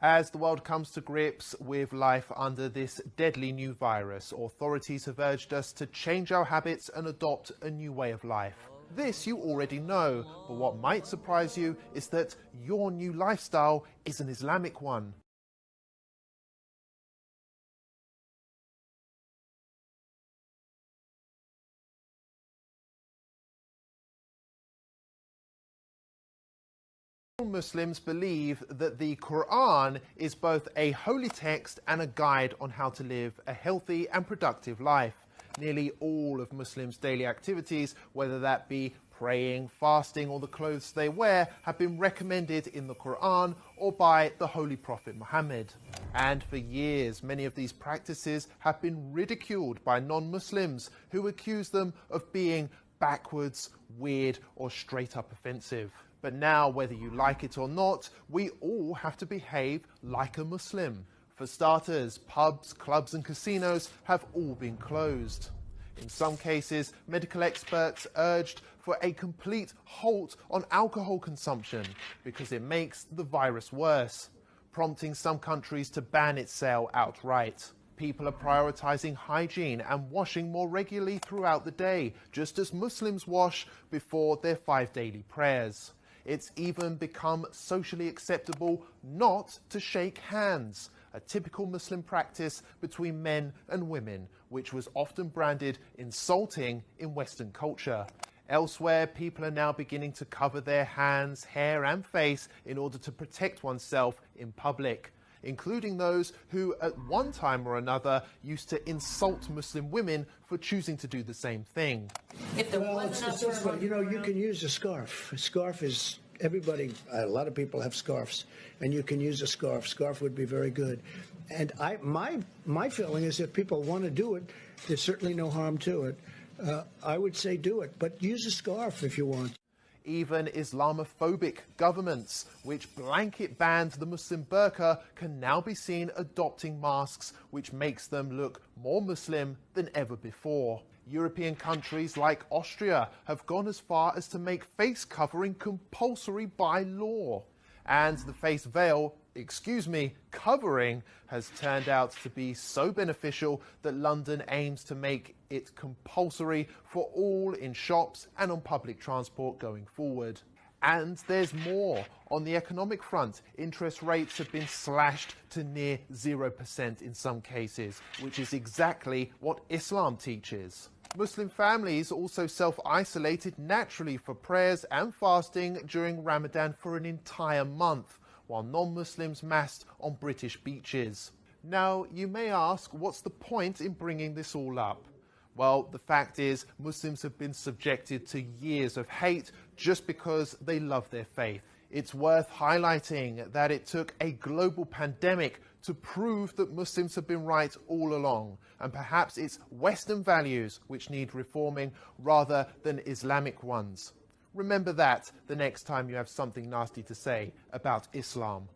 As the world comes to grips with life under this deadly new virus, authorities have urged us to change our habits and adopt a new way of life. This you already know, but what might surprise you is that your new lifestyle is an Islamic one. Muslims believe that the Quran is both a holy text and a guide on how to live a healthy and productive life. Nearly all of Muslims' daily activities, whether that be praying, fasting, or the clothes they wear, have been recommended in the Quran or by the Holy Prophet Muhammad. And for years, many of these practices have been ridiculed by non-Muslims who accuse them of being backwards, weird, or straight up offensive. But now, whether you like it or not, we all have to behave like a Muslim. For starters, pubs, clubs and casinos have all been closed. In some cases, medical experts urged for a complete halt on alcohol consumption because it makes the virus worse, prompting some countries to ban its sale outright. People are prioritizing hygiene and washing more regularly throughout the day, just as Muslims wash before their 5 daily prayers. It's even become socially acceptable not to shake hands, a typical Muslim practice between men and women, which was often branded insulting in Western culture. Elsewhere, people are now beginning to cover their hands, hair and face in order to protect oneself in public, including those who at one time or another used to insult Muslim women for choosing to do the same thing. Well, it's this way. You know, you can use a scarf. A scarf is, everybody, a lot of people have scarves, and you can use a scarf. Scarf would be very good. And my feeling is if people want to do it, there's certainly no harm to it. I would say do it, but use a scarf if you want. Even Islamophobic governments, which blanket banned the Muslim burqa, can now be seen adopting masks, which makes them look more Muslim than ever before. European countries like Austria have gone as far as to make face covering compulsory by law. And the face veil, covering, has turned out to be so beneficial that London aims to make it compulsory for all in shops and on public transport going forward. And there's more. On the economic front, interest rates have been slashed to near 0% in some cases, which is exactly what Islam teaches. Muslim families also self-isolated naturally for prayers and fasting during Ramadan for an entire month, while non-Muslims massed on British beaches. Now, you may ask, what's the point in bringing this all up? Well, the fact is, Muslims have been subjected to years of hate just because they love their faith. It's worth highlighting that it took a global pandemic to prove that Muslims have been right all along, and perhaps it's Western values which need reforming rather than Islamic ones. Remember that the next time you have something nasty to say about Islam.